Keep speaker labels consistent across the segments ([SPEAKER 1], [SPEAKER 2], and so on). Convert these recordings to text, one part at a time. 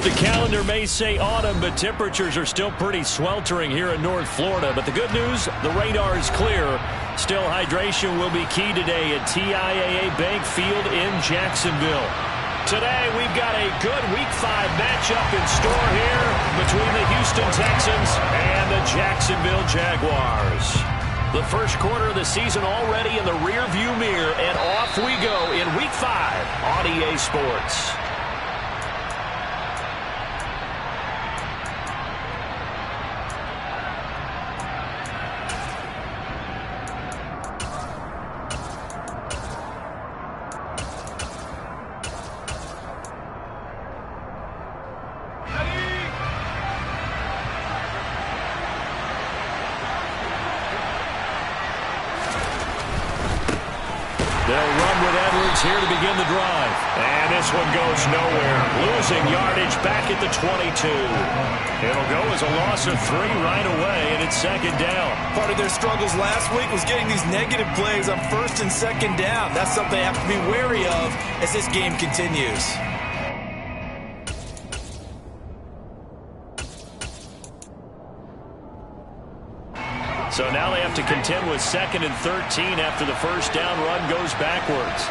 [SPEAKER 1] The calendar may say autumn, but temperatures are still pretty sweltering here in North Florida. But the good news, the radar is clear. Still, hydration will be key today at TIAA Bank Field in Jacksonville. Today, we've got a good Week 5 matchup in store here between the Houston Texans and the Jacksonville Jaguars. The first quarter of the season already in the rearview mirror, and off we go in Week 5 on EA Sports. Here to begin the drive. And this one goes nowhere. Losing yardage back at the 22. It'll go as a loss of 3 right away, and it's second down.
[SPEAKER 2] Part of their struggles last week was getting these negative plays on first and second down. That's something they have to be wary of as this game continues.
[SPEAKER 1] So now they have to contend with 2nd and 13 after the first down run goes backwards.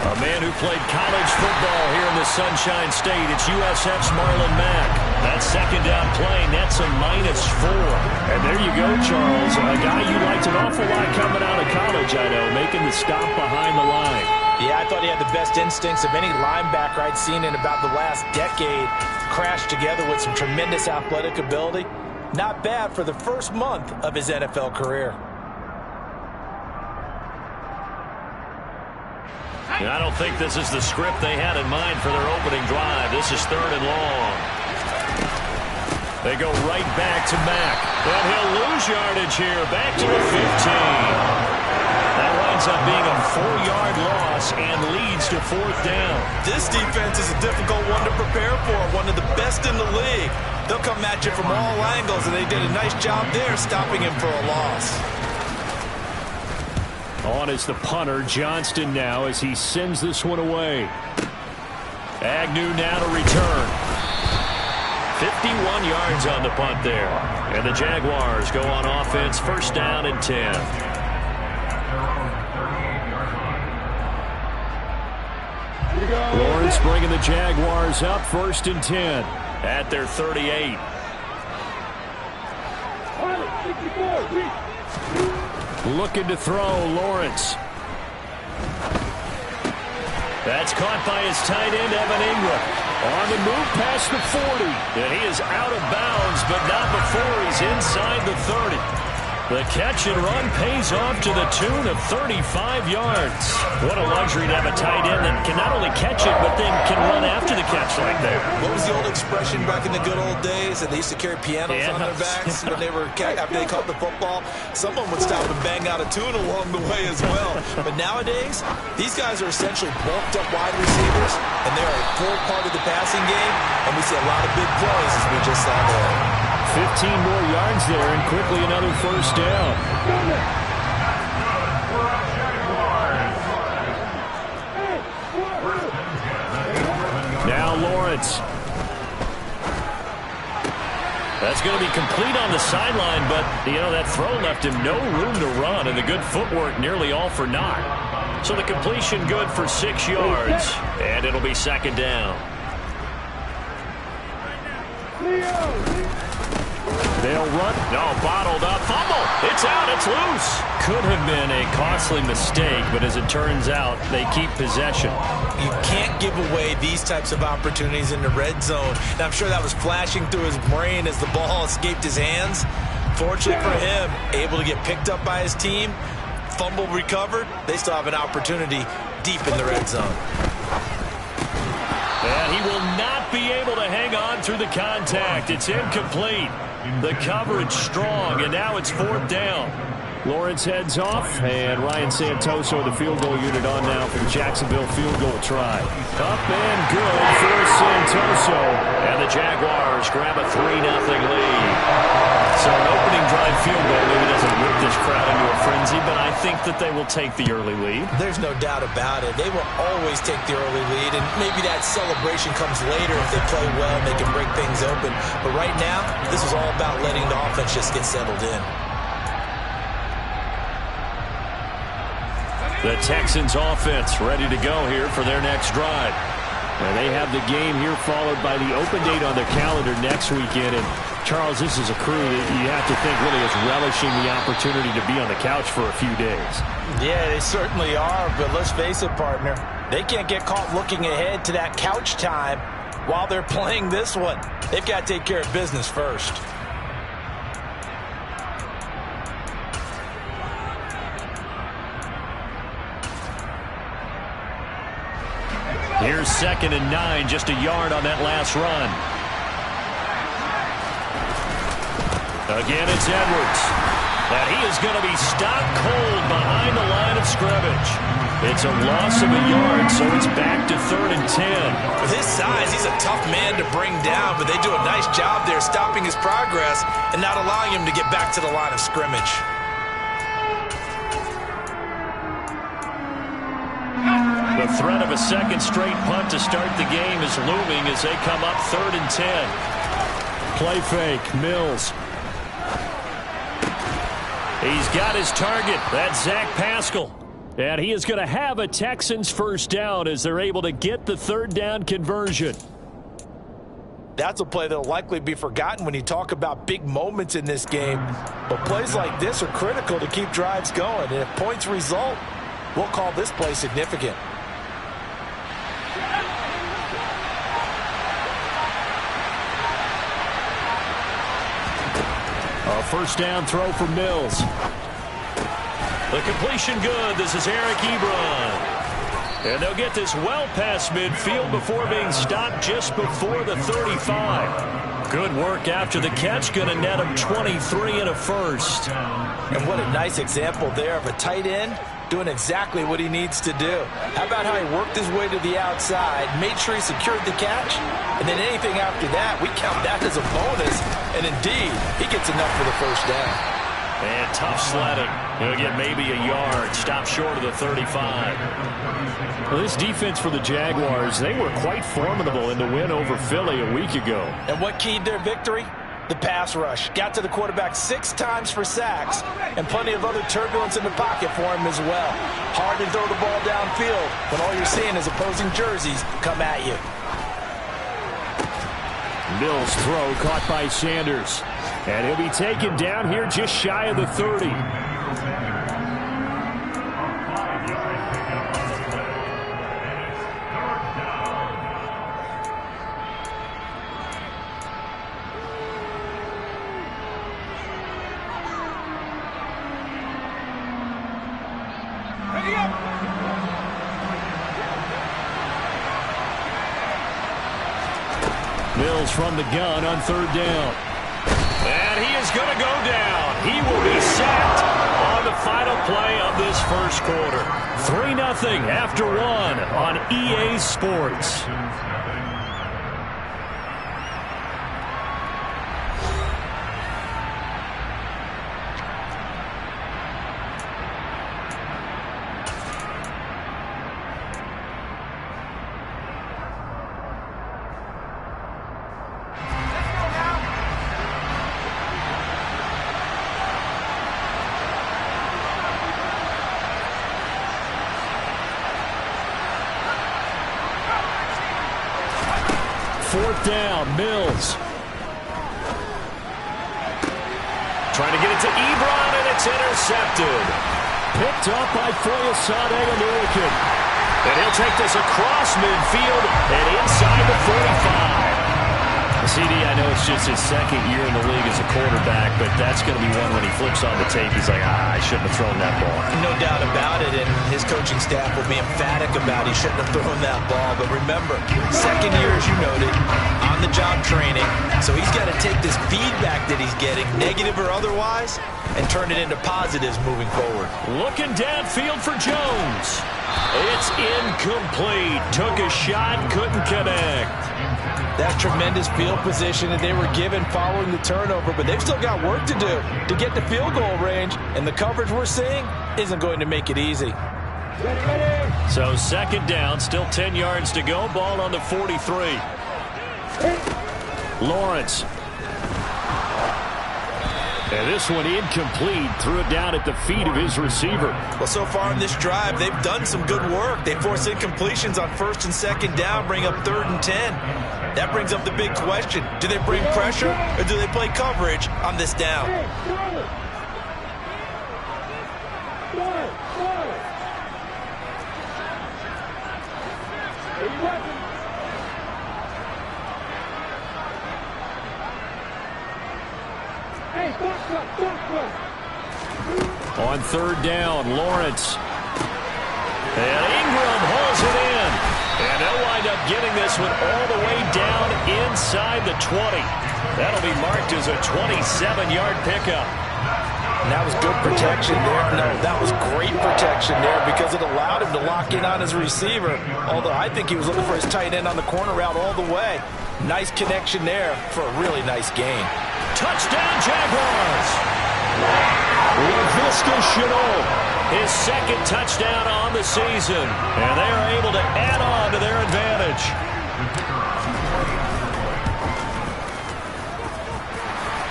[SPEAKER 1] A man who played college football here in the Sunshine State. It's USF's Marlon Mack. That second down play nets a -4. And there you go, Charles. A guy you liked an awful lot coming out of college, I know, making the stop behind the line.
[SPEAKER 2] Yeah, I thought he had the best instincts of any linebacker I'd seen in about the last decade. Crashed together with some tremendous athletic ability. Not bad for the first month of his NFL career.
[SPEAKER 1] And I don't think this is the script they had in mind for their opening drive. This is 3rd and long. They go right back to Mack. And he'll lose yardage here. Back to the 15. That winds up being a 4-yard loss and leads to 4th down.
[SPEAKER 2] This defense is a difficult one to prepare for. One of the best in the league. They'll come at you from all angles, and they did a nice job there stopping him for a loss.
[SPEAKER 1] On is the punter, Johnston now, as he sends this one away. Agnew now to return. 51 yards on the punt there. And the Jaguars go on offense, first down and 10. Lawrence bringing the Jaguars up, 1st and 10 at their 38. Looking to throw, Lawrence. That's caught by his tight end, Evan Ingram. On the move past the 40. And he is out of bounds, but not before he's inside the 30. The catch and run pays off to the tune of 35 yards. What a luxury to have a tight end that can not only catch it, but then can run after the catch like that.
[SPEAKER 2] What was the old expression back in the good old days? And they used to carry pianos on their backs when they were after they caught the football. Someone would stop and bang out a tune along the way as well. But nowadays, these guys are essentially bulked up wide receivers, and they're a full part of the passing game. And we see a lot of big plays as we just saw there.
[SPEAKER 1] 15 more yards there, and quickly another first down. Now Lawrence. That's going to be complete on the sideline, but, that throw left him no room to run, and the good footwork nearly all for naught. So the completion good for 6 yards, and it'll be second down. They'll run. No, bottled up. Fumble. It's out. It's loose. Could have been a costly mistake, but as it turns out, they keep possession.
[SPEAKER 2] You can't give away these types of opportunities in the red zone. And I'm sure that was flashing through his brain as the ball escaped his hands. Fortunately for him, able to get picked up by his team, fumble recovered. They still have an opportunity deep in the red zone.
[SPEAKER 1] And he will not be able to hang on through the contact. It's incomplete. The coverage strong, and now it's 4th down. Lawrence heads off, and Ryan Santoso, the field goal unit, on now for the Jacksonville field goal try. Up and good for Santoso. And the Jaguars grab a 3-0 lead. So an opening drive field goal maybe doesn't whip this crowd into a frenzy, but I think that they will take the early lead.
[SPEAKER 2] There's no doubt about it. They will always take the early lead, and maybe that celebration comes later if they play well and they can break things open. But right now, this is all about letting the offense just get settled in.
[SPEAKER 1] The Texans offense ready to go here for their next drive. And they have the game here followed by the open date on their calendar next weekend. And Charles, this is a crew that you have to think really is relishing the opportunity to be on the couch for a few days.
[SPEAKER 2] Yeah, they certainly are, but let's face it, partner. They can't get caught looking ahead to that couch time while they're playing this one. They've got to take care of business first.
[SPEAKER 1] Here's 2nd and 9, just a yard on that last run. Again, it's Edwards. And he is going to be stopped cold behind the line of scrimmage. It's a loss of a yard, so it's back to 3rd and 10.
[SPEAKER 2] With his size, he's a tough man to bring down, but they do a nice job there stopping his progress and not allowing him to get back to the line of scrimmage.
[SPEAKER 1] The threat of a second straight punt to start the game is looming as they come up 3rd and 10. Play fake, Mills. He's got his target. That's Zach Pascal. And he is going to have a Texans first down as they're able to get the 3rd down conversion.
[SPEAKER 2] That's a play that will likely be forgotten when you talk about big moments in this game. But plays like this are critical to keep drives going. And if points result, we'll call this play significant.
[SPEAKER 1] A first down throw for Mills. The completion good. This is Eric Ebron. And they'll get this well past midfield before being stopped just before the 35. Good work after the catch. Going to net him 23 and a first.
[SPEAKER 2] And what a nice example there of a tight end doing exactly what he needs to do. How about how he worked his way to the outside, made sure he secured the catch, and then anything after that, we count that as a bonus. And indeed, he gets enough for the first down.
[SPEAKER 1] And tough sledding. He'll get maybe a yard. Stop short of the 35. Well, this defense for the Jaguars, they were quite formidable in the win over Philly a week ago.
[SPEAKER 2] And what keyed their victory? The pass rush. Got to the quarterback 6 times for sacks, and plenty of other turbulence in the pocket for him as well. Hard to throw the ball downfield when all you're seeing is opposing jerseys come at you.
[SPEAKER 1] Mills' throw caught by Sanders. And he'll be taken down here just shy of the 30. Mills from the gun on 3rd down. And he is going to go down. He will be sacked on the final play of this first quarter. 3-0 after 1 on EA Sports. Fourth down, Mills. Trying to get it to Ebron, and it's intercepted. Picked up by Foyesade American. And he'll take this across midfield and inside the 45. CD, I know it's just his 2nd year in the league as a quarterback, but that's going to be one when he flips on the tape, he's like, I shouldn't have thrown that ball.
[SPEAKER 2] No doubt about it, and his coaching staff will be emphatic about he shouldn't have thrown that ball. But remember, 2nd year, as you noted, on-the-job training, so he's got to take this feedback that he's getting, negative or otherwise, and turn it into positives moving forward.
[SPEAKER 1] Looking downfield for Jones. It's incomplete. Took a shot, couldn't connect.
[SPEAKER 2] That's tremendous field position that they were given following the turnover, but they've still got work to do to get to field goal range, and the coverage we're seeing isn't going to make it easy.
[SPEAKER 1] So second down, still 10 yards to go. Ball on the 43. Lawrence. And this one incomplete. Threw it down at the feet of his receiver.
[SPEAKER 2] Well, so far in this drive, they've done some good work. They force incompletions on first and second down, bring up 3rd and 10. That brings up the big question. Do they bring pressure or do they play coverage on this down?
[SPEAKER 1] On 3rd down, Lawrence. And Ingram hauls it in. And they'll wind up getting this one all the way down inside the 20. That'll be marked as a 27-yard pickup.
[SPEAKER 2] And that was good protection there. No, that was great protection there because it allowed him to lock in on his receiver. Although I think he was looking for his tight end on the corner route all the way. Nice connection there for a really nice gain.
[SPEAKER 1] Touchdown, Jaguars! Laviska Shenault, his second touchdown on the season. And they are able to add on to their advantage.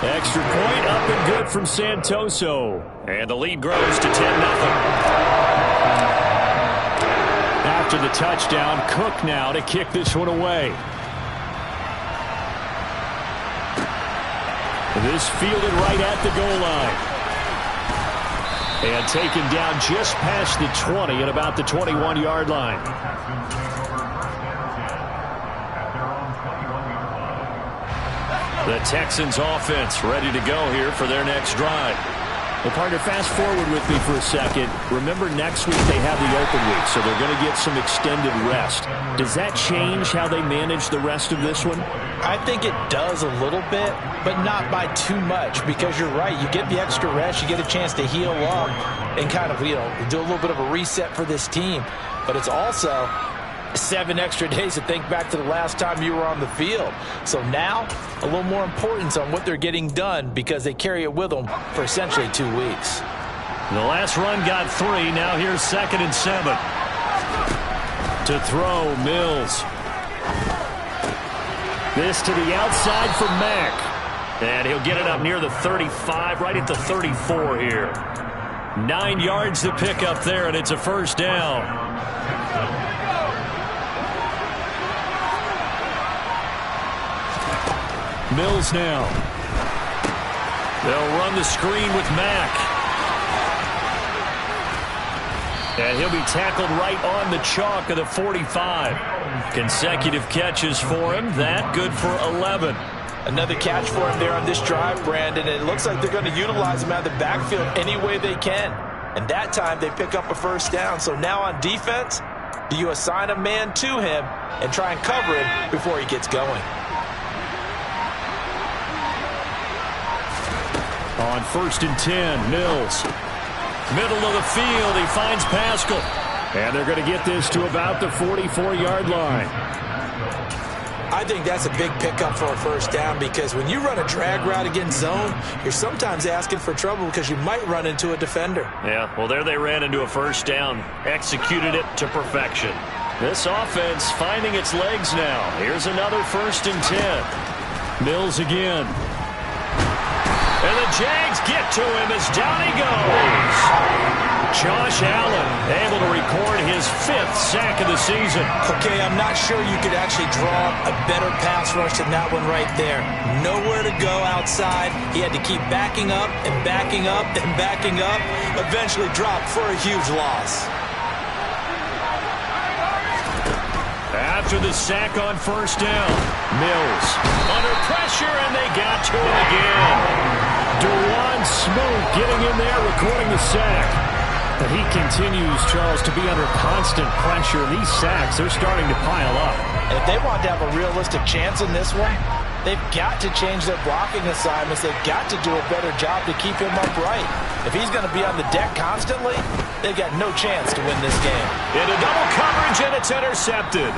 [SPEAKER 1] Extra point up and good from Santoso. And the lead grows to 10-0. After the touchdown, Cook now to kick this one away. This fielded right at the goal line. And taken down just past the 20 at about the 21-yard line. The Texans offense ready to go here for their next drive. Well, partner, fast forward with me for a second. Remember, next week they have the open week, so they're going to get some extended rest. Does that change how they manage the rest of this one?
[SPEAKER 2] I think it does a little bit, but not by too much, because you're right. You get the extra rest, you get a chance to heal up and kind of, do a little bit of a reset for this team. But it's also 7 extra days to think back to the last time you were on the field. So now, a little more importance on what they're getting done because they carry it with them for essentially 2 weeks.
[SPEAKER 1] The last run got 3. Now here's 2nd and 7. To throw, Mills. This to the outside for Mack. And he'll get it up near the 35, right at the 34 here. 9 yards to pick up there, and it's a first down. Mills now. They'll run the screen with Mack. And he'll be tackled right on the chalk of the 45. Consecutive catches for him. That good for 11.
[SPEAKER 2] Another catch for him there on this drive, Brandon. And it looks like they're going to utilize him out of the backfield any way they can. And that time they pick up a first down. So now on defense, do you assign a man to him and try and cover him before he gets going?
[SPEAKER 1] On 1st and 10, Mills. Middle of the field, he finds Pascal. And they're going to get this to about the 44-yard line.
[SPEAKER 2] I think that's a big pickup for a first down because when you run a drag route against zone, you're sometimes asking for trouble because you might run into a defender.
[SPEAKER 1] Yeah, well, there they ran into a first down. Executed it to perfection. This offense finding its legs now. Here's another 1st and 10. Mills again. And the Jags get to him as down he goes. Josh Allen able to record his 5th sack of the season.
[SPEAKER 2] Okay, I'm not sure you could actually draw a better pass rush than that one right there. Nowhere to go outside. He had to keep backing up and backing up and backing up. Eventually dropped for a huge loss.
[SPEAKER 1] After the sack on 1st down, Mills under pressure, and they got to him again. Dewan Smoot getting in there, recording the sack. But he continues, Charles, to be under constant pressure. These sacks, they're starting to pile up.
[SPEAKER 2] And if they want to have a realistic chance in this one, They've got to change their blocking assignments. They've got to do a better job to keep him upright. If he's going to be on the deck constantly, they've got no chance to win this game.
[SPEAKER 1] Into double coverage, and it's intercepted.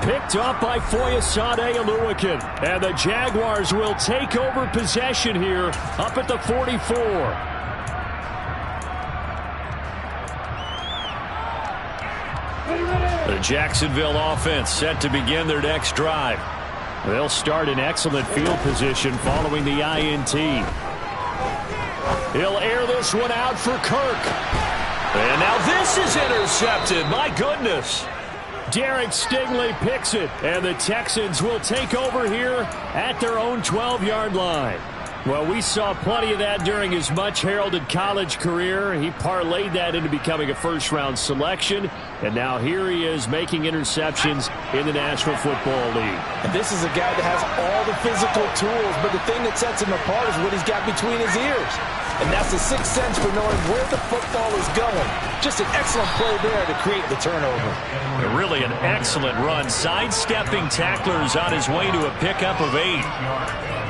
[SPEAKER 1] Picked up by Foyesade Oluwakin. And the Jaguars will take over possession here up at the 44. The Jacksonville offense set to begin their next drive. They'll start in excellent field position following the INT. He'll air this one out for Kirk. And now this is intercepted. My goodness. Derek Stingley picks it, and the Texans will take over here at their own 12-yard line. Well, we saw plenty of that during his much-heralded college career. He parlayed that into becoming a first-round selection, and now here he is making interceptions in the National Football League.
[SPEAKER 2] And this is a guy that has all the physical tools, but the thing that sets him apart is what he's got between his ears. And that's the sixth sense for knowing where the football is going. Just an excellent play there to create the turnover.
[SPEAKER 1] Really an excellent run, sidestepping tacklers on his way to a pickup of 8.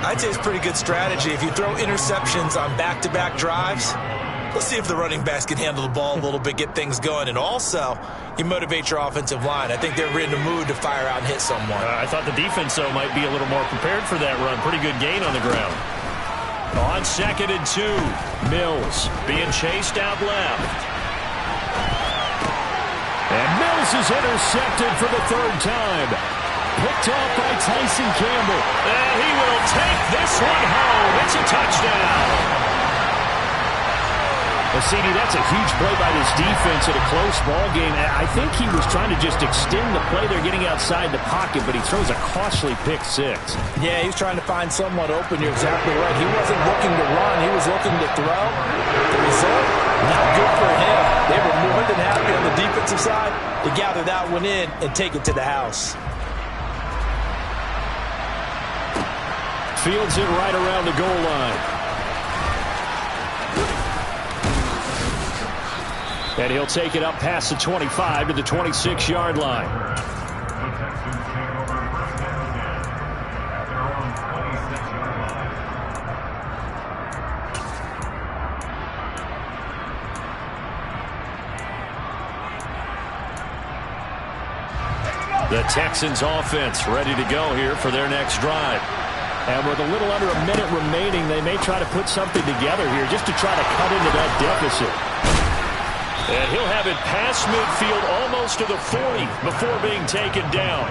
[SPEAKER 2] I'd say it's pretty good strategy. If you throw interceptions on back-to-back drives, let's see if the running backs can handle the ball a little bit, get things going. And also, you motivate your offensive line. I think they're in the mood to fire out and hit someone.
[SPEAKER 1] I thought the defense, though, might be a little more prepared for that run. Pretty good gain on the ground. On 2nd and 2, Mills being chased out left. And Mills is intercepted for the 3rd time. Picked off by Tyson Campbell. And he will take this one home. It's a touchdown. CD, that's a huge play by this defense in a close ball game. I think he was trying to just extend the play. They're getting outside the pocket, but he throws a costly pick 6.
[SPEAKER 2] Yeah, he's trying to find someone open. You're exactly right. He wasn't looking to run. He was looking to throw. The result, not good for him. They were more than happy on the defensive side to gather that one in and take it to the house.
[SPEAKER 1] Fields it right around the goal line. And he'll take it up past the 25 to the 26-yard line. The Texans offense ready to go here for their next drive. And with a little under a minute remaining, they may try to put something together here just to try to cut into that deficit. And he'll have it past midfield almost to the 40 before being taken down.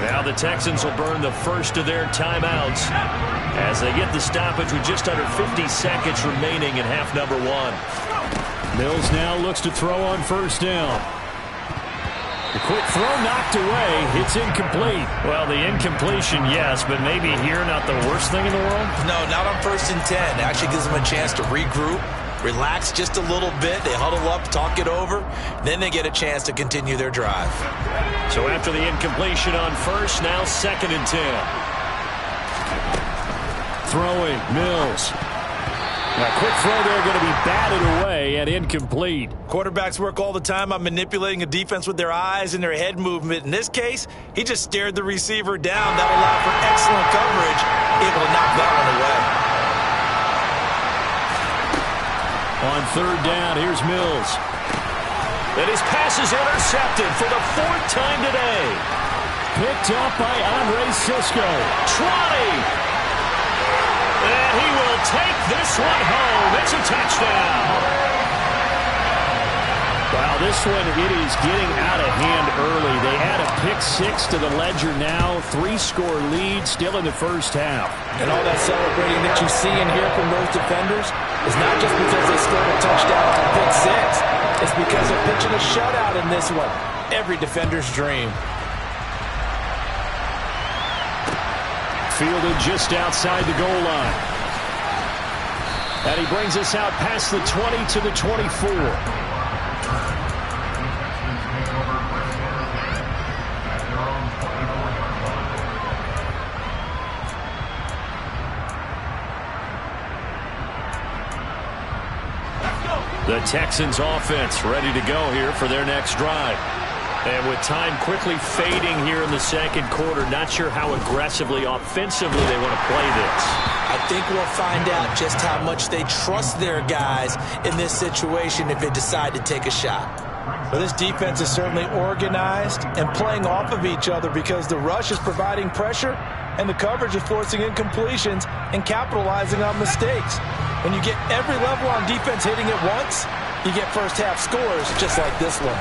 [SPEAKER 1] Now the Texans will burn the first of their timeouts as they get the stoppage with just under 50 seconds remaining in half number 1. Mills now looks to throw on 1st down. The quick throw knocked away. It's incomplete. Well, the incompletion, yes, but maybe here not the worst thing in the world?
[SPEAKER 2] No, not on 1st and 10. It actually gives them a chance to regroup, relax just a little bit. They huddle up, talk it over. Then they get a chance to continue their drive.
[SPEAKER 1] So after the incompletion on 1st, now 2nd and 10. Throwing, Mills. A quick throw there going to be batted away and incomplete.
[SPEAKER 2] Quarterbacks work all the time on manipulating a defense with their eyes and their head movement. In this case, he just stared the receiver down. That allowed for excellent coverage, able to knock that one away.
[SPEAKER 1] On 3rd down, here's Mills. And his pass is intercepted for the 4th time today. Picked up by Andre Sisco. Trotty. And he will take this one home. It's a touchdown. Wow, this one, it is getting out of hand early. They add a pick 6 to the ledger now. 3-score lead still in the 1st half.
[SPEAKER 2] And all that celebrating that you see and hear from those defenders is not just because they scored a touchdown on pick 6. It's because they're pitching a shutout in this one. Every defender's dream.
[SPEAKER 1] Fielded just outside the goal line. And he brings us out past the 20 to the 24. The Texans offense ready to go here for their next drive. And with time quickly fading here in the second quarter, not sure how aggressively, offensively they want to play this.
[SPEAKER 2] I think we'll find out just how much they trust their guys in this situation if they decide to take a shot. Well, this defense is certainly organized and playing off of each other because the rush is providing pressure and the coverage is forcing incompletions and capitalizing on mistakes. When you get every level on defense hitting at once, you get first half scores just like this one.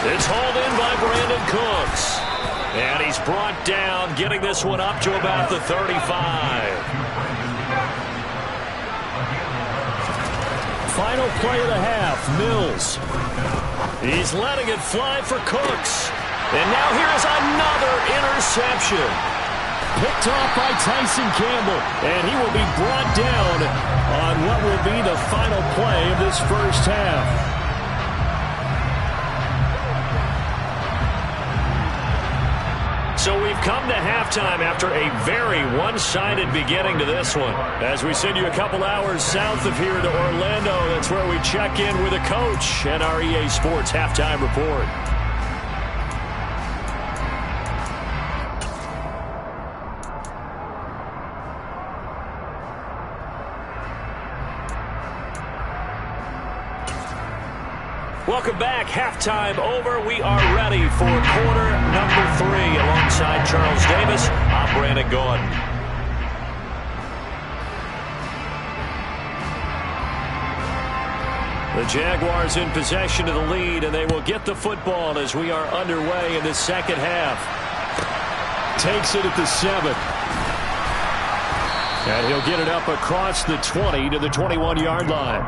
[SPEAKER 1] It's hauled in by Brandon Cooks. And he's brought down, getting this one up to about the 35. Final play of the half, Mills. He's letting it fly for Cooks. And now here's another interception. Picked off by Tyson Campbell. And he will be brought down on what will be the final play of this first half. So we've come to halftime after a very one-sided beginning to this one. As we send you a couple hours south of here to Orlando, that's where we check in with a coach and our EA Sports Halftime Report. Welcome back. Halftime over. We are ready for quarter number 3. Alongside Charles Davis, I'm Brandon Gordon. The Jaguars in possession of the lead, and they will get the football as we are underway in the second half. Takes it at the 7. And he'll get it up across the 20 to the 21-yard line.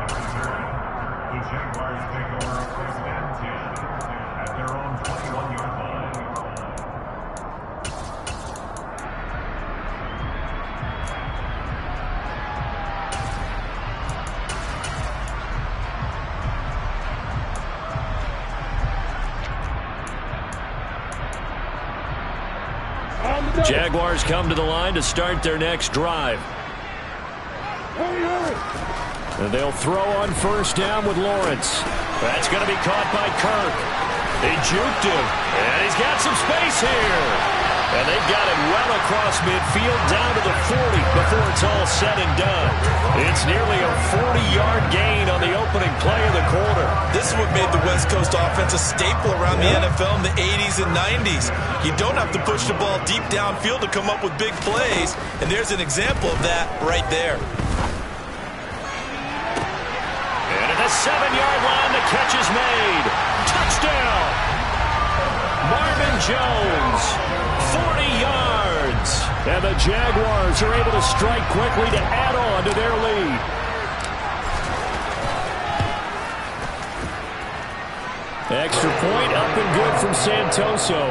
[SPEAKER 1] Jaguars come to the line to start their next drive. And they'll throw on first down with Lawrence. That's going to be caught by Kirk. They juked him, and he's got some space here. And they've got it well across midfield down to the 40 before it's all said and done. It's nearly a 40-yard gain on the opening play of the quarter.
[SPEAKER 2] This is what made the West Coast offense a staple around the NFL in the 80s and 90s. You don't have to push the ball deep downfield to come up with big plays, and there's an example of that right there.
[SPEAKER 1] And at the 7-yard line, the catch is made. Touchdown! Marvin Jones, 40 yards. And the Jaguars are able to strike quickly to add on to their lead. Extra point up and good from Santoso.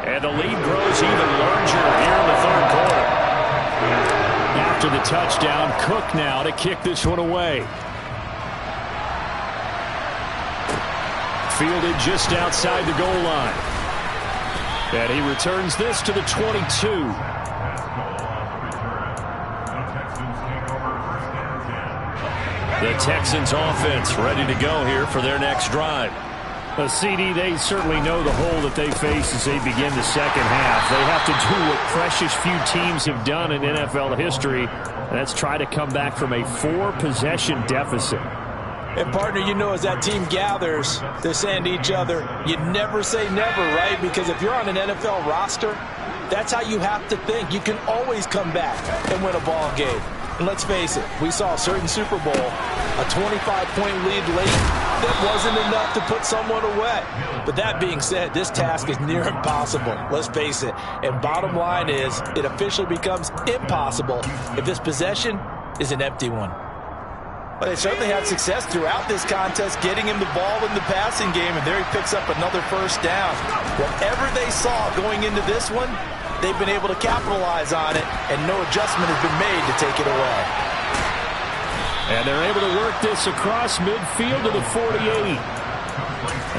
[SPEAKER 1] And the lead grows even larger here in the third quarter. After the touchdown, Cook now to kick this one away. Fielded just outside the goal line. And he returns this to the 22. The Texans offense ready to go here for their next drive. CD, they certainly know the hole that they face as they begin the second half. They have to do what precious few teams have done in NFL history, and that's try to come back from a 4-possession deficit.
[SPEAKER 2] And, partner, you know, as that team gathers, they're saying to each other, you never say never, right? Because if you're on an NFL roster, that's how you have to think. You can always come back and win a ball game. And let's face it, we saw a certain Super Bowl, a 25-point lead late. That wasn't enough to put someone away. But that being said, this task is near impossible. Let's face it. And bottom line is, it officially becomes impossible if this possession is an empty one. But they certainly had success throughout this contest, getting him the ball in the passing game, and there he picks up another first down. Whatever they saw going into this one, they've been able to capitalize on it, and no adjustment has been made to take it away. And they're able to work this across midfield to the 48.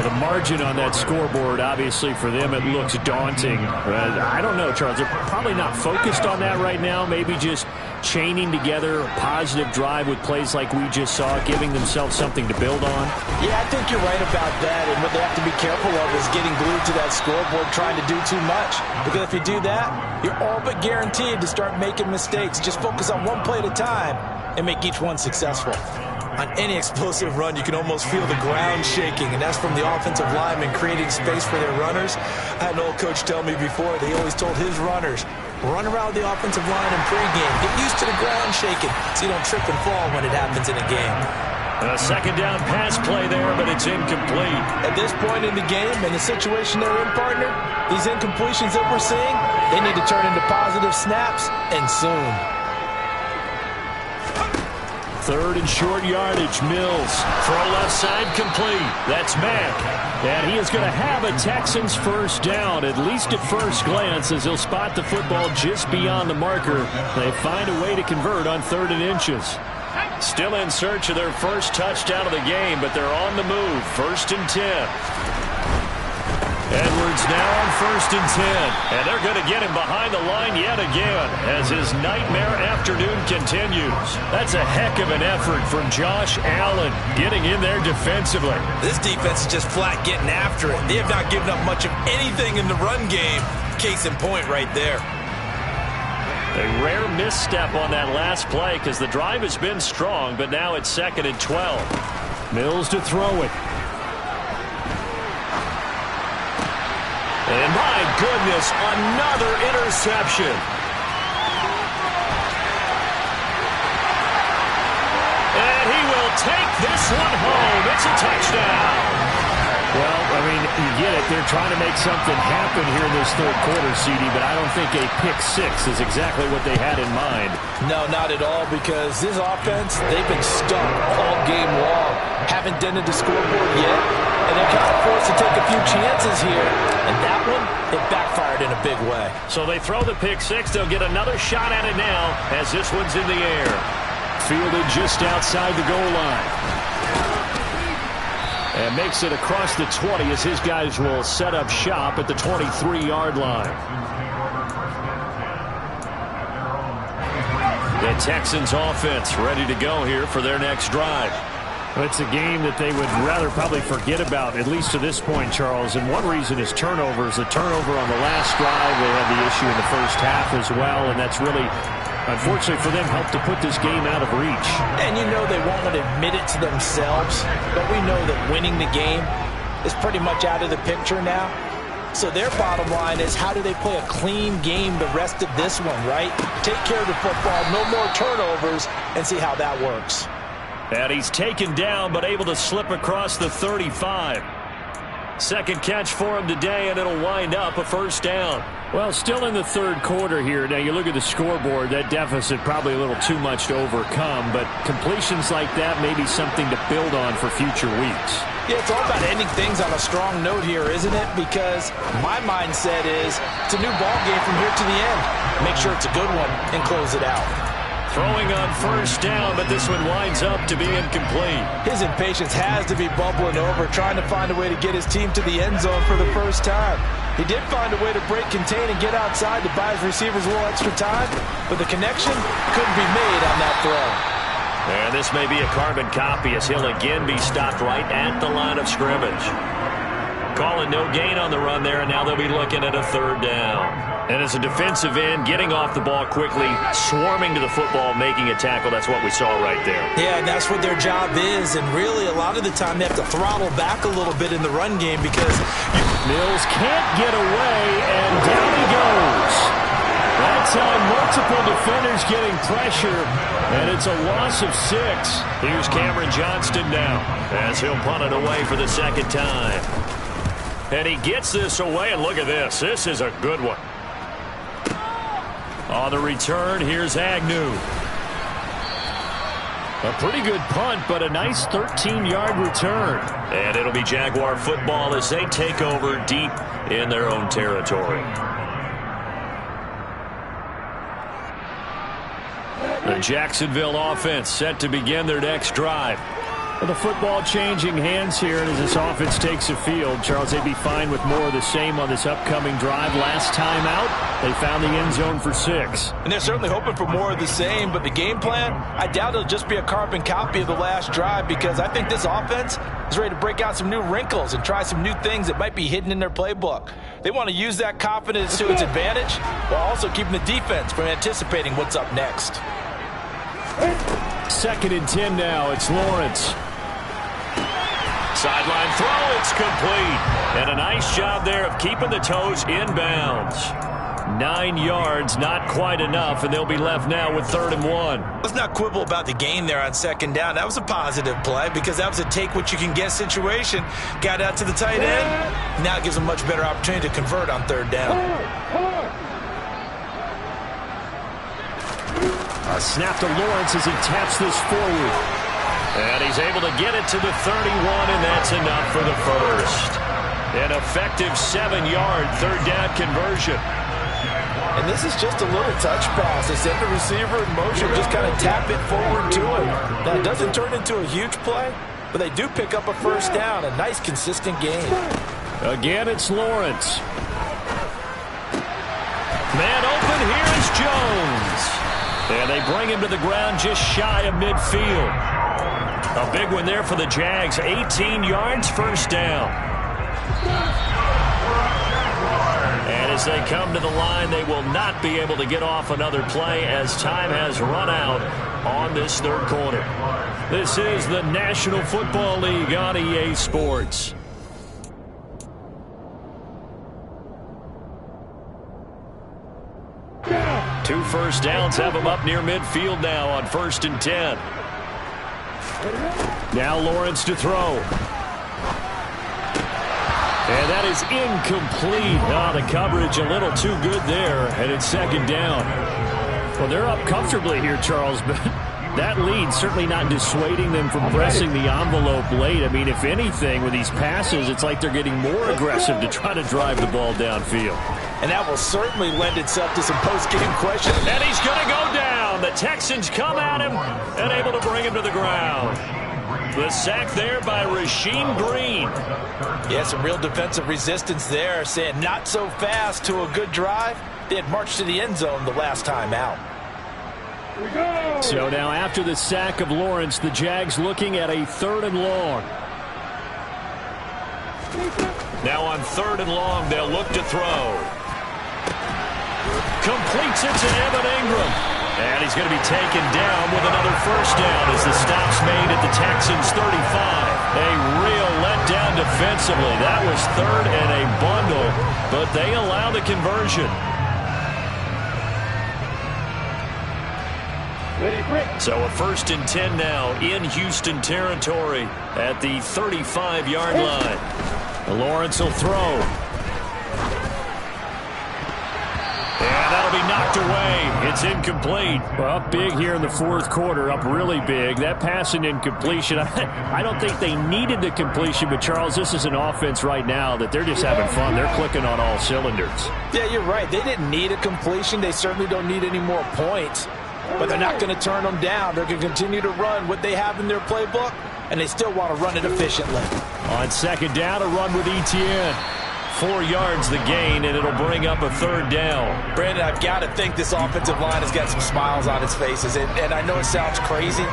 [SPEAKER 1] The margin on that scoreboard, obviously, for them, it looks daunting. I don't know, Charles. They're probably not focused on that right now. Maybe just chaining together a positive drive with plays like we just saw, giving themselves something to build on.
[SPEAKER 2] Yeah, I think you're right about that. And what they have to be careful of is getting glued to that scoreboard, trying to do too much. Because if you do that, you're all but guaranteed to start making mistakes. Just focus on one play at a time and make each one successful. On any explosive run, you can almost feel the ground shaking, and that's from the offensive linemen creating space for their runners. I had an old coach tell me before, they always told his runners, run around the offensive line in pregame. Get used to the ground shaking so you don't trip and fall when it happens in a game.
[SPEAKER 1] A second down pass play there, but it's incomplete.
[SPEAKER 2] At this point in the game and the situation they're in, partner, these incompletions that we're seeing, they need to turn into positive snaps, and soon.
[SPEAKER 1] Third and short yardage, Mills. Throw left side complete. That's Mack. And he is going to have a Texans first down, at least at first glance, as he'll spot the football just beyond the marker. They find a way to convert on 3rd and inches. Still in search of their first touchdown of the game, but they're on the move. 1st and 10. Edwards now on 1st and 10. And they're going to get him behind the line yet again as his nightmare afternoon continues. That's a heck of an effort from Josh Allen getting in there defensively.
[SPEAKER 2] This defense is just flat getting after it. They have not given up much of anything in the run game. Case in point right there.
[SPEAKER 1] A rare misstep on that last play because the drive has been strong, but now it's 2nd and 12. Mills to throw it. And my goodness, another interception. And he will take this one home. It's a touchdown. Well, I mean, you get it. They're trying to make something happen here in this 3rd quarter, CD, but I don't think a pick 6 is exactly what they had in mind.
[SPEAKER 2] No, not at all, because this offense, they've been stuck all game long. Haven't dented the scoreboard yet, and they're kind of forced to take a few chances here. And that one, it backfired in a big way.
[SPEAKER 1] So they throw the pick 6. They'll get another shot at it now as this one's in the air. Fielded just outside the goal line. And makes it across the 20 as his guys will set up shop at the 23-yard line. The Texans offense ready to go here for their next drive. It's a game that they would rather probably forget about, at least to this point, Charles. And one reason is turnovers. A turnover on the last drive. They had the issue in the first half as well, and that's really, unfortunately for them, helped to put this game out of reach.
[SPEAKER 2] And you know they won't want to admit it to themselves, but we know that winning the game is pretty much out of the picture now. So their bottom line is, how do they play a clean game the rest of this one, right? Take care of the football, no more turnovers, and see how that works.
[SPEAKER 1] And he's taken down, but able to slip across the 35. Second catch for him today, and it'll wind up a first down. Well, still in the 3rd quarter here. Now, you look at the scoreboard, that deficit probably a little too much to overcome, but completions like that may be something to build on for future weeks.
[SPEAKER 2] Yeah, it's all about ending things on a strong note here, isn't it? Because my mindset is it's a new ball game from here to the end. Make sure it's a good one and close it out.
[SPEAKER 1] Throwing on first down, but this one winds up to be incomplete.
[SPEAKER 2] His impatience has to be bubbling over, trying to find a way to get his team to the end zone for the first time. He did find a way to break, contain, and get outside to buy his receivers a little extra time, but the connection couldn't be made on that throw.
[SPEAKER 1] And this may be a carbon copy as he'll again be stopped right at the line of scrimmage. Calling no gain on the run there, and now they'll be looking at a 3rd down. And as a defensive end, getting off the ball quickly, swarming to the football, making a tackle, that's what we saw right there.
[SPEAKER 2] Yeah, and that's what their job is, and really a lot of the time they have to throttle back a little bit in the run game because
[SPEAKER 1] Mills can't get away, and down he goes. That time, multiple defenders getting pressure, and it's a loss of 6. Here's Cameron Johnston now as he'll punt it away for the 2nd time. And he gets this away, and look at this. This is a good one. On the return, here's Agnew. A pretty good punt, but a nice 13-yard return. And it'll be Jaguar football as they take over deep in their own territory. The Jacksonville offense set to begin their next drive. Well, the football changing hands here as this offense takes the field. Charles, they'd be fine with more of the same on this upcoming drive. Last time out, they found the end zone for 6.
[SPEAKER 2] And they're certainly hoping for more of the same, but the game plan, I doubt it'll just be a carbon copy of the last drive, because I think this offense is ready to break out some new wrinkles and try some new things that might be hidden in their playbook. They want to use that confidence to its advantage while also keeping the defense from anticipating what's up next.
[SPEAKER 1] 2nd and 10 now. It's Lawrence. Sideline throw, it's complete. And a nice job there of keeping the toes inbounds. 9 yards, not quite enough, and they'll be left now with 3rd and 1.
[SPEAKER 2] Let's not quibble about the gain there on 2nd down. That was a positive play because that was a take-what-you-can-get situation. Got out to the tight end. Now it gives them a much better opportunity to convert on 3rd down.
[SPEAKER 1] A snap to Lawrence as he taps this forward. And he's able to get it to the 31, and that's enough for the first. An effective 7-yard 3rd down conversion.
[SPEAKER 2] And this is just a little touch pass. They send the receiver in motion, just kind of tap it forward to him. Now, it doesn't turn into a huge play, but they do pick up a 1st down, a nice, consistent gain.
[SPEAKER 1] Again, it's Lawrence. Man open, here is Jones. And they bring him to the ground just shy of midfield. A big one there for the Jags. 18 yards, 1st down. And as they come to the line, they will not be able to get off another play as time has run out on this 3rd quarter. This is the National Football League on EA Sports. Two 1st downs have them up near midfield now on 1st and 10. Now Lawrence to throw. And that is incomplete. Oh, the coverage a little too good there, and it's 2nd down. Well, they're up comfortably here, Charles, but that lead certainly not dissuading them from pressing the envelope late. I mean, if anything, with these passes, it's like they're getting more aggressive to try to drive the ball downfield.
[SPEAKER 2] And that will certainly lend itself to some post-game questions.
[SPEAKER 1] And he's going to go down. The Texans come at him and able to bring him to the ground. The sack there by Rasheem Green.
[SPEAKER 2] Yeah, some real defensive resistance there, saying not so fast to a good drive. They had marched to the end zone the last time out.
[SPEAKER 1] So now after the sack of Lawrence, the Jags looking at a 3rd and long. Now on 3rd and long, they'll look to throw. Completes it to Evan Ingram. And he's going to be taken down with another 1st down as the stop's made at the Texans' 35. A real letdown defensively. That was 3rd and a bundle, but they allow the conversion. So a 1st and 10 now in Houston territory at the 35-yard line. Lawrence will throw. And that'll be knocked away. It's incomplete. Well, up big here in the 4th quarter, up really big. That pass and incompletion, I don't think they needed the completion, but Charles, this is an offense right now that they're just having fun. They're clicking on all cylinders.
[SPEAKER 2] Yeah, you're right. They didn't need a completion. They certainly don't need any more points, but they're not going to turn them down. They're going to continue to run what they have in their playbook, and they still want to run it efficiently.
[SPEAKER 1] On 2nd down, a run with Etienne. 4 yards the gain, and it'll bring up a 3rd down.
[SPEAKER 2] Brandon, I've got to think this offensive line has got some smiles on its faces, and I know it sounds crazy,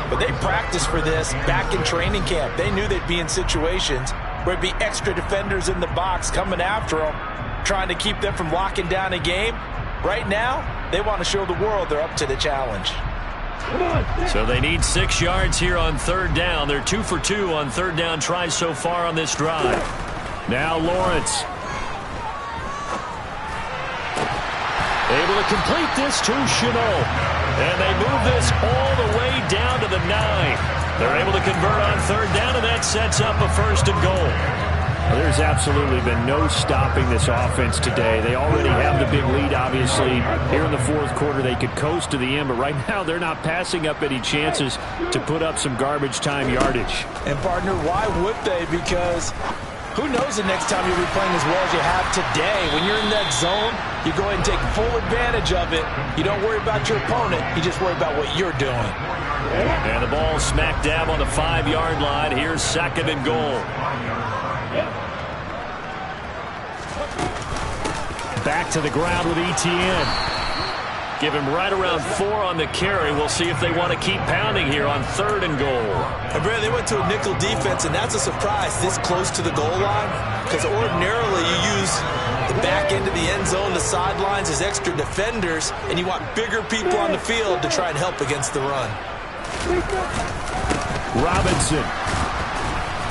[SPEAKER 2] but they practiced for this back in training camp. They knew they'd be in situations where there'd be extra defenders in the box coming after them, trying to keep them from locking down a game. Right now, they want to show the world they're up to the challenge.
[SPEAKER 1] So they need 6 yards here on 3rd down. They're 2 for 2 on 3rd down tries so far on this drive. Now Lawrence. Able to complete this to Chenault. And they move this all the way down to the 9. They're able to convert on 3rd down, and that sets up a 1st and goal. There's absolutely been no stopping this offense today. They already have the big lead, obviously. Here in the 4th quarter, they could coast to the end, but right now they're not passing up any chances to put up some garbage time yardage.
[SPEAKER 2] And, partner, why would they? Because Who knows the next time you'll be playing as well as you have today. When you're in that zone, you go ahead and take full advantage of it. You don't worry about your opponent. You just worry about what you're doing.
[SPEAKER 1] And the ball smack dab on the 5-yard line. Here's 2nd and goal. Back to the ground with Etienne. Give him right around 4 on the carry. We'll see if they want to keep pounding here on 3rd and goal.
[SPEAKER 2] And Brad, they went to a nickel defense, and that's a surprise this close to the goal line, because ordinarily you use the back end of the end zone, the sidelines as extra defenders, and you want bigger people on the field to try and help against the run.
[SPEAKER 1] Robinson.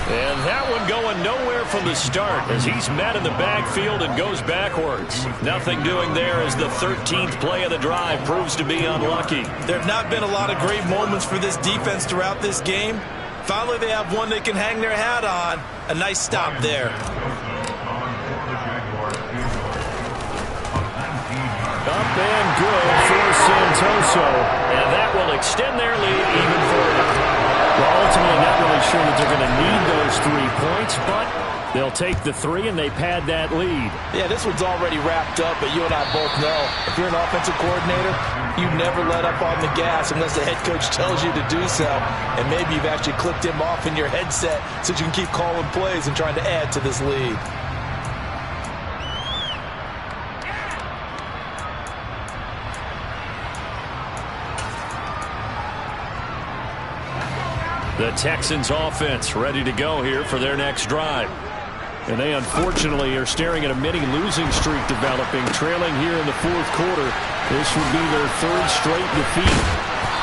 [SPEAKER 1] And that one going nowhere from the start as he's met in the backfield and goes backwards. Nothing doing there as the 13th play of the drive proves to be unlucky.
[SPEAKER 2] There have not been a lot of great moments for this defense throughout this game. Finally, they have one they can hang their hat on. A nice stop there.
[SPEAKER 1] Up and good for Santoso. And that will extend their lead even further. Well, ultimately, not really sure that they're going to need those 3 points, but they'll take the 3 and they pad that lead.
[SPEAKER 2] Yeah, this one's already wrapped up, but you and I both know if you're an offensive coordinator, you never let up on the gas unless the head coach tells you to do so. And maybe you've actually clicked him off in your headset so you can keep calling plays and trying to add to this lead.
[SPEAKER 1] The Texans offense ready to go here for their next drive. And they unfortunately are staring at a mini losing streak developing, trailing here in the 4th quarter. This would be their 3rd straight defeat.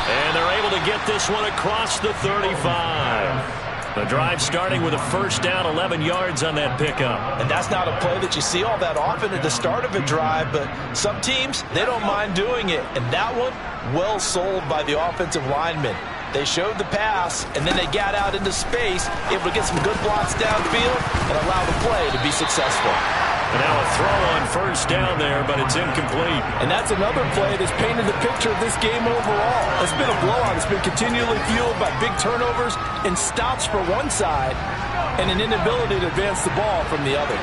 [SPEAKER 1] And they're able to get this one across the 35. The drive starting with a 1st down, 11 yards on that pickup.
[SPEAKER 2] And that's not a play that you see all that often at the start of a drive, but some teams, they don't mind doing it. And that one, well sold by the offensive lineman. They showed the pass, and then they got out into space, able to get some good blocks downfield and allow the play to be successful.
[SPEAKER 1] And now a throw on 1st down there, but it's incomplete.
[SPEAKER 2] And that's another play that's painted the picture of this game overall. It's been a blowout. It's been continually fueled by big turnovers and stops for one side and an inability to advance the ball from the other.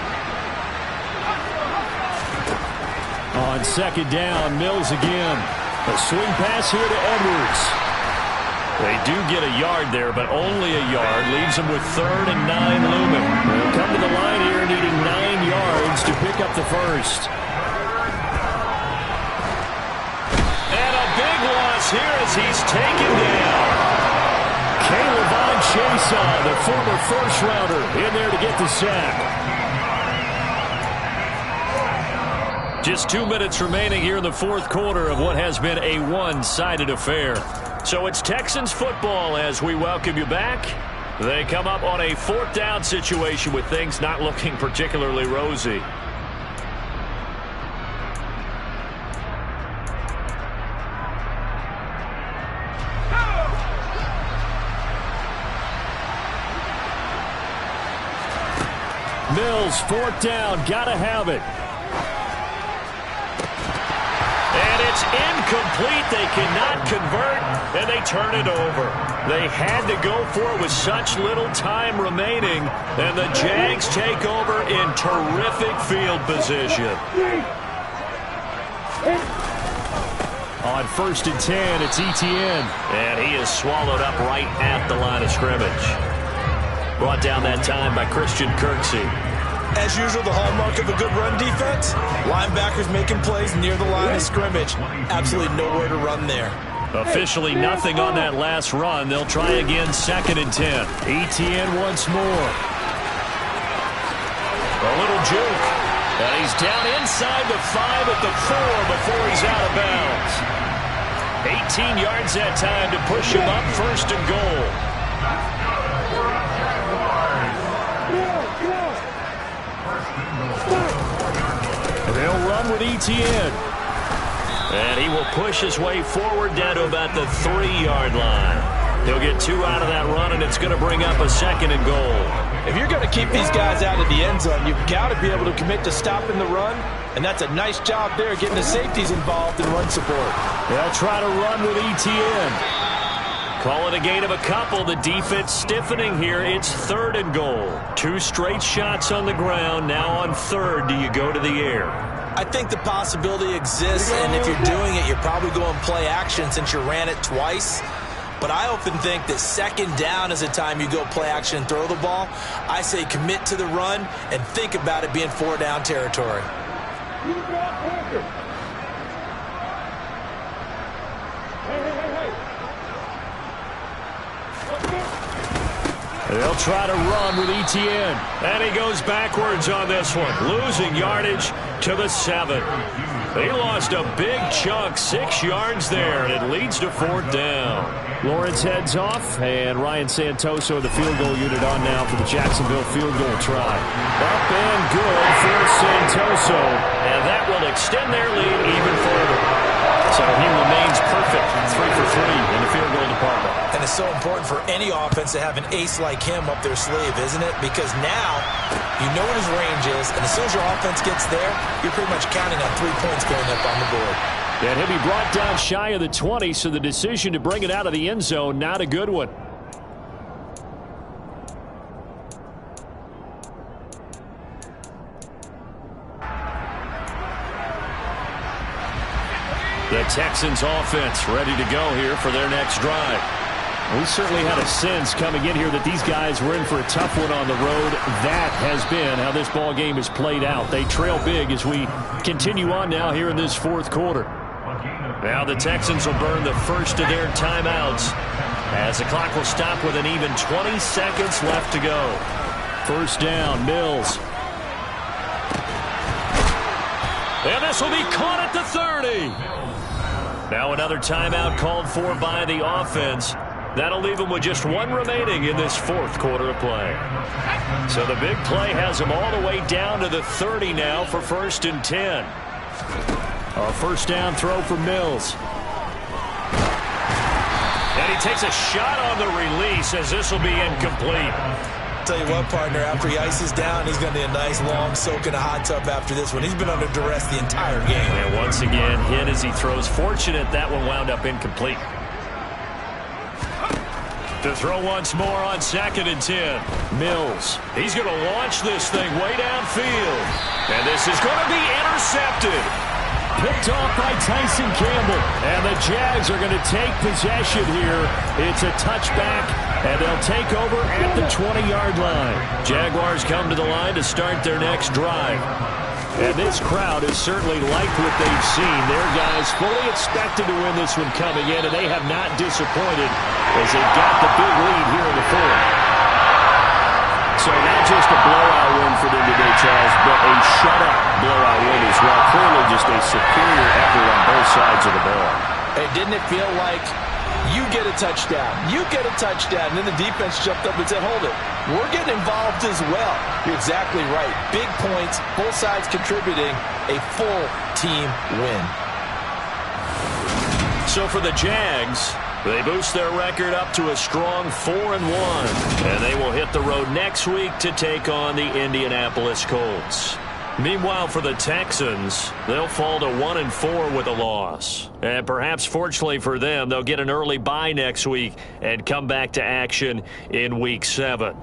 [SPEAKER 1] On 2nd down, Mills again. A swing pass here to Edwards. They do get a yard there, but only a yard. Leaves them with 3rd and 9 looming. They'll come to the line here needing 9 yards to pick up the 1st. And a big loss here as he's taken down. Caleb Chason, the former 1st-rounder, in there to get the sack. Just 2 minutes remaining here in the 4th quarter of what has been a one-sided affair. So it's Texans football as we welcome you back. They come up on a 4th down situation with things not looking particularly rosy. Mills, 4th down, gotta have it. And it's incomplete. They cannot convert, and they turn it over. They had to go for it with such little time remaining, and the Jags take over in terrific field position. On 1st and 10, it's Etienne. And he is swallowed up right at the line of scrimmage. Brought down that time by Christian Kirksey.
[SPEAKER 2] As usual, the hallmark of a good run defense, linebackers making plays near the line of scrimmage. Absolutely nowhere to run there.
[SPEAKER 1] Officially nothing on that last run. They'll try again 2nd and 10. Etienne once more. A little juke. And he's down inside the 5 at the 4 before he's out of bounds. 18 yards that time to push him up 1st and goal. They'll run with Etienne. And he will push his way forward down to about the 3-yard line. He'll get 2 out of that run, and it's going to bring up a 2nd and goal.
[SPEAKER 2] If you're going to keep these guys out of the end zone, you've got to be able to commit to stopping the run, and that's a nice job there getting the safeties involved in run support.
[SPEAKER 1] They'll try to run with Etienne. Call it a gain of a couple. The defense stiffening here. It's 3rd and goal. 2 straight shots on the ground. Now on 3rd, do you go to the air?
[SPEAKER 2] I think the possibility exists, and if you're doing it, you're probably going play action since you ran it twice. But I often think that 2nd down is the time you go play action and throw the ball. I say commit to the run and think about it being 4-down territory.
[SPEAKER 1] They'll try to run with Etienne. And he goes backwards on this one, losing yardage to the 7. They lost a big chunk, 6 yards there, and it leads to 4th down. Lawrence heads off, and Ryan Santoso, the field goal unit, on now for the Jacksonville field goal try. Up and good for Santoso, and that will extend their lead even further. So he remains perfect, 3 for 3 in the field goal department.
[SPEAKER 2] And it's so important for any offense to have an ace like him up their sleeve, isn't it? Because now you know what his range is, and as soon as your offense gets there, you're pretty much counting on 3 points going up on the board.
[SPEAKER 1] And he'll be brought down shy of the 20, so the decision to bring it out of the end zone, not a good one. The Texans offense ready to go here for their next drive. We certainly had a sense coming in here that these guys were in for a tough one on the road. That has been how this ball game is played out. They trail big as we continue on now here in this 4th quarter. Now the Texans will burn the first of their timeouts as the clock will stop with an even 20 seconds left to go. 1st down, Mills. And this will be caught at the 30. Now another timeout called for by the offense. That'll leave them with just 1 remaining in this 4th quarter of play. So the big play has them all the way down to the 30 now for 1st and 10. A 1st down throw for Mills. And he takes a shot on the release as this will be incomplete.
[SPEAKER 2] Tell you what, partner, after he ices down, he's going to need a nice long soak in a hot tub after this one. He's been under duress the entire game.
[SPEAKER 1] And once again, hit as he throws. Fortunate that one wound up incomplete. To throw once more on 2nd and 10. Mills. He's going to launch this thing way downfield. And this is going to be intercepted. Picked off by Tyson Campbell. And the Jags are going to take possession here. It's a touchback, and they'll take over at the 20-yard line. Jaguars come to the line to start their next drive. And this crowd has certainly liked what they've seen. Their guys fully expected to win this one coming in, and they have not disappointed as they got the big lead here in the 4th. So not just a blowout win for them today, Charles, but a shutout blowout win as well. Clearly just a superior effort on both sides of the ball.
[SPEAKER 2] Hey, didn't it feel like you get a touchdown, you get a touchdown, and then the defense jumped up and said, hold it, we're getting involved as well. You're exactly right. Big points, both sides contributing, a full team win.
[SPEAKER 1] So for the Jags, they boost their record up to a strong 4-1, and they will hit the road next week to take on the Indianapolis Colts. Meanwhile, for the Texans, they'll fall to 1-4 with a loss. And perhaps fortunately for them, they'll get an early bye next week and come back to action in Week 7.